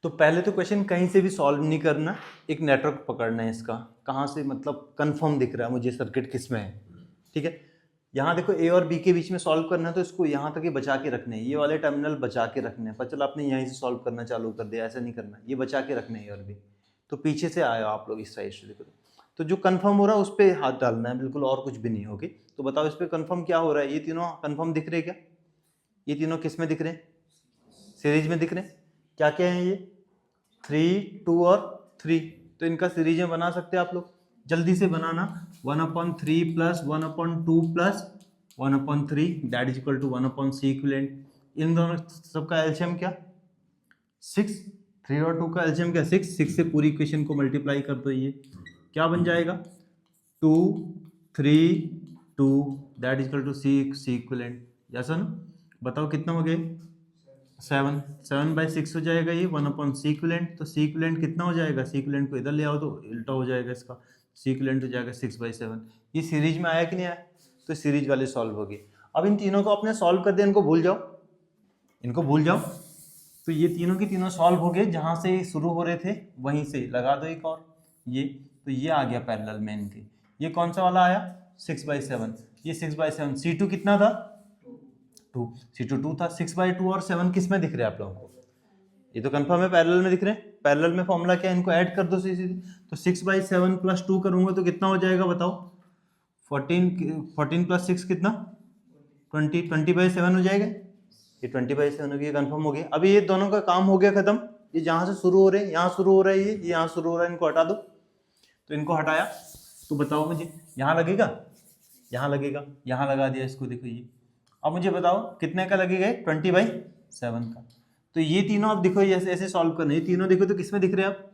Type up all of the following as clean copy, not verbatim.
तो पहले तो क्वेश्चन कहीं से भी सॉल्व नहीं करना, एक नेटवर्क पकड़ना है इसका, कहाँ से मतलब कंफर्म दिख रहा है मुझे सर्किट किस में है। ठीक है, यहाँ देखो ए और बी के बीच में सॉल्व करना है तो इसको यहाँ तक ही बचा के रखने हैं, ये वाले टर्मिनल बचा के रखने हैं। पर चलो आपने यहीं से सॉल्व करना चालू कर दिया, ऐसा नहीं करना, ये बचा के रखने हैं ए और बी। तो पीछे से आए हो आप लोग इस साइड से, देखो तो जो कंफर्म हो रहा है उस पर हाथ डालना है बिल्कुल, और कुछ भी नहीं होगी। तो बताओ इस पर कंफर्म क्या हो रहा है, ये तीनों कंफर्म दिख रहे हैं क्या? ये तीनों किस में दिख रहे हैं? सीरीज में दिख रहे हैं। क्या क्या है ये? 3, 2 और 3। तो इनका सीरीज में बना सकते हैं आप लोग, जल्दी से बनाना। 1/3 plus 1/2 plus 1/3 that is equal to 1/C equivalent. इन दोनों सबका एलसीएम क्या? 6। 3 और 2 का एलसीएम क्या? 6। 6 से पूरी इक्वेशन को मल्टीप्लाई कर दो, ये क्या बन जाएगा? 2, 3, 2 that is equal to C equivalent. Yes ना? बताओ कितना हो गया? 7। 7/6 हो जाएगा ये 1/C इक्विवेलेंट। तो C इक्विवेलेंट कितना हो जाएगा? C इक्विवेलेंट को इधर ले आओ तो उल्टा हो जाएगा इसका, C इक्विवेलेंट हो जाएगा 6/7। ये सीरीज में आया कि नहीं आया? तो सीरीज वाले सॉल्व हो गए। अब इन तीनों को आपने सॉल्व कर दिया, इनको भूल जाओ, इनको भूल जाओ। तो ये तीनों के तीनों सॉल्व हो गए, जहां से शुरू हो रहे थे वहीं से लगा दो एक और ये। तो ये आ गया पैरेलल में इनके। ये कौन सा वाला आया? 6/7। ये 6/7। C2 कितना था? 2। C2 2 था। 6/2 और 7 किस में दिख रहे हैं आप लोगों को? ये तो कंफर्म है पैरेलल में दिख रहे हैं। पैरेलल में फॉर्मूला क्या है? इनको ऐड कर दो सीधे। तो 6/7 प्लस 2 करूंगा तो कितना हो जाएगा बताओ? 14 प्लस 6 कितना? 20। 20/7 हो जाएगा। ये 20/7 हो गया, कंफर्म हो गया। अभी ये दोनों का काम हो गया खत्म। ये जहां से शुरू हो रहे हैं यहाँ शुरू हो रहा है, ये यहाँ शुरू हो रहा है, इनको हटा दो। तो इनको हटाया तो बताओ मुझे यहाँ लगेगा, यहाँ लगेगा, यहाँ लगा दिया इसको, देखो ये। अब मुझे बताओ कितने का लगेगा? 20/7 का। तो ये तीनों आप देखो ऐसे ऐसे सॉल्व करना। ये तीनों देखो तो किस में दिख रहे हैं आप?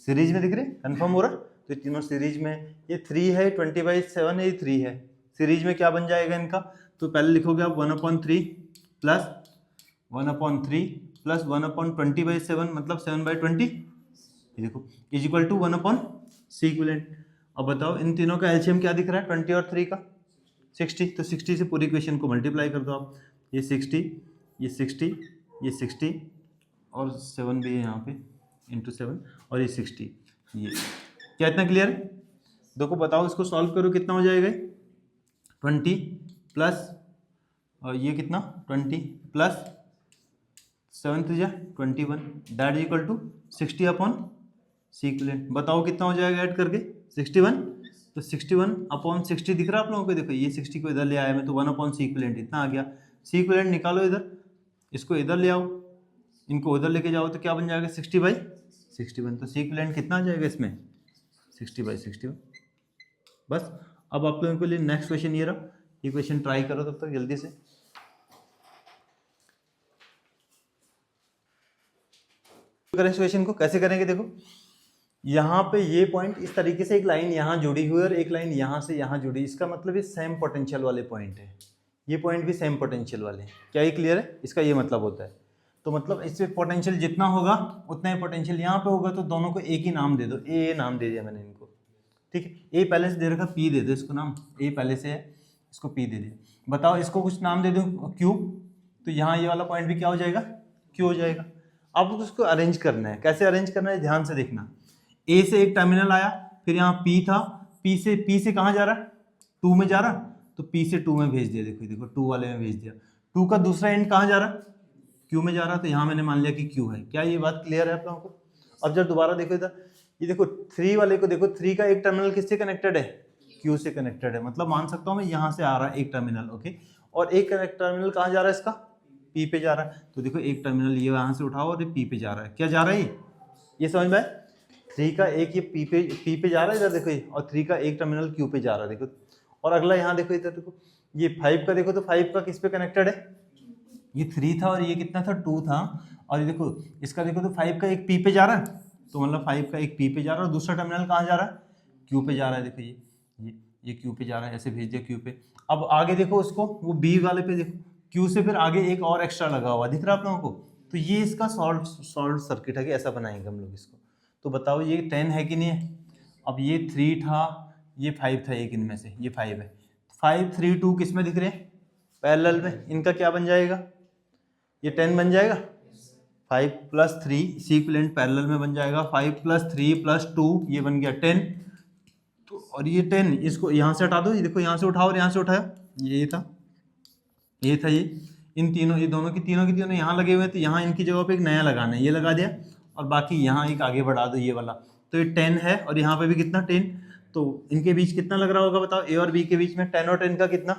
सीरीज में दिख रहे हैं, कंफर्म हो रहा। तो ये तीनों सीरीज में, ये 3 है, 20/7 है, ये 3 है। सीरीज में क्या बन जाएगा इनका? तो पहले लिखोगे आप 1/3 प्लस 1/3 प्लस 1/20/7 मतलब 7/20। ये देखो is equal to 1/C equivalent. अब बताओ इन तीनों का एलसीएम क्या दिख रहा है? 20 और 3 का 60। तो 60 से पूरी इक्वेशन को मल्टीप्लाई कर दो आप। ये 60, ये 60, ये 60 और 7 भी है यहाँ पे इंटू 7 और ये 60। ये क्या इतना क्लियर है? देखो बताओ इसको सॉल्व करो कितना हो जाएगा? 20 प्लस और ये कितना? 20 plus 7 3 21 that is equal to 60/C equivalent. बताओ कितना हो जाएगा ऐड करके? 61। तो 61/60 दिख रहा है आप लोगों को? देखो ये 60 को इधर ले आया मैं तो 1/C इक्विवेलेंट इतना आ गया। C इक्विवेलेंट निकालो इधर, इसको इधर ले आओ, इनको उधर लेके जाओ तो क्या बन जाएगा? 60/61। तो C इक्विवेलेंट कितना आ जाएगा इसमें? 60/61। बस। अब आप लोगों के लिए नेक्स्ट क्वेश्चन ये रहा, ये क्वेश्चन ट्राई करो तब तक जल्दी से। करें क्वेश्चन को कैसे करेंगे? देखो यहाँ पे ये पॉइंट इस तरीके से, एक लाइन यहाँ जुड़ी हुई और एक लाइन यहाँ से यहाँ जुड़ी, इसका मतलब ये सेम पोटेंशियल वाले पॉइंट है। ये पॉइंट भी सेम पोटेंशियल वाले हैं। क्या ये क्लियर है? इसका ये मतलब होता है। तो मतलब इससे पोटेंशियल जितना होगा उतना ही पोटेंशियल यहाँ पे होगा। तो दोनों को एक ही नाम दे दो, ए नाम दे दिया मैंने इनको। ठीक है, ए पहले से दे रखा, पी दे दो इसको नाम, ए पहले से है, इसको पी दे दिया। बताओ इसको कुछ नाम दे दो, क्यू। तो यहाँ ये वाला पॉइंट भी क्या हो जाएगा? क्यू हो जाएगा। अब उसको अरेंज करना है। कैसे अरेंज करना है ध्यान से देखना। ए से एक टर्मिनल आया, फिर यहाँ पी था, पी से कहाँ जा रहा है? 2 में जा रहा, तो पी से 2 में भेज दिया। देखो देखो 2 वाले में भेज दिया। 2 का दूसरा एंड कहाँ जा रहा? क्यू में जा रहा। तो यहाँ मैंने मान लिया कि क्यू है। क्या ये बात क्लियर है आप लोगों को? अब जब दोबारा देखो इधर, ये देखो 3 वाले को देखो, 3 का एक टर्मिनल किससे कनेक्टेड है? क्यू से कनेक्टेड है। मतलब मान सकता हूँ मैं यहाँ से आ रहा है एक टर्मिनल, ओके, और एक टर्मिनल कहाँ जा रहा है इसका? पी पे जा रहा है। तो देखो एक टर्मिनल ये यहाँ से उठाओ और ये पी पे जा रहा है। क्या जा रहा है ये समझ में? 3 का एक ये पी पे जा रहा है इधर देखो ये, और 3 का एक टर्मिनल क्यू पे जा रहा है देखो। और अगला यहाँ देखो इधर देखो, ये 5 का देखो, तो 5 का किस पे कनेक्टेड है? ये 3 था और ये कितना था? 2 था। और ये देखो इसका देखो तो 5 का एक पी पे जा रहा है, तो मतलब 5 का एक पी पे जा रहा है और दूसरा टर्मिनल कहाँ जा रहा है? क्यू पे जा रहा है। देखो ये क्यू पे जा रहा है, ऐसे भेज दिया क्यू पे। अब आगे देखो उसको, वो बी वाले पे देखो, क्यू से फिर आगे एक और एक्स्ट्रा लगा हुआ दिख रहा है आप लोगों को? तो ये इसका सॉल्व सर्किट है कि ऐसा बनाएंगे हम लोग इसको। तो बताओ ये 10 है कि नहीं है? अब ये 3 था, ये 5 था, एक इनमें से ये 5 है। 5 3 2 किस में दिख रहे हैं? पैरेलल में। इनका क्या बन जाएगा? ये 10 बन जाएगा। 5 प्लस 3 सी इक्विवेलेंट पैरेलल में बन जाएगा 5 प्लस 3 प्लस 2 ये बन गया 10। तो और ये 10 इसको यहाँ से हटा दो, ये देखो यहाँ से उठाओ और यहाँ से उठाया, ये था ये इन तीनों, ये दोनों की तीनों यहाँ लगे हुए हैं, तो यहाँ इनकी जगह पे एक नया लगाना है, ये लगा दिया और बाकी यहाँ एक आगे बढ़ा दो ये वाला। तो ये 10 है और यहाँ पे भी कितना 10, तो इनके बीच कितना लग रहा होगा बताओ, ए और बी के बीच में 10 और 10 का कितना,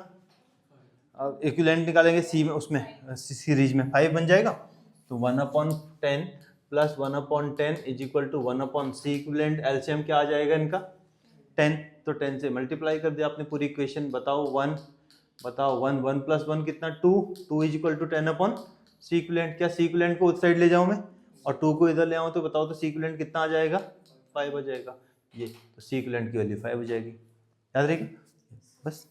अब इक्विवेलेंट निकालेंगे सी में, उसमें सीरीज में 5 बन जाएगा। तो 1/10 plus 1/10 is equal to 1/c equivalent. LCM क्या आ जाएगा इनका 10, तो 10 से मल्टीप्लाई कर दिया आपने पूरी इक्वेशन। बताओ 1 प्लस 1 कितना 2 is equal to 10/c equivalent. क्या सी इक्विवेलेंट को उस साइड ले जाऊं मैं और 2 को इधर ले आऊं, तो बताओ तो सी इक्विवेलेंट कितना आ जाएगा 5 आ जाएगा। ये तो सी इक्विवेलेंट की वैल्यू 5 हो जाएगी, याद रखिए बस।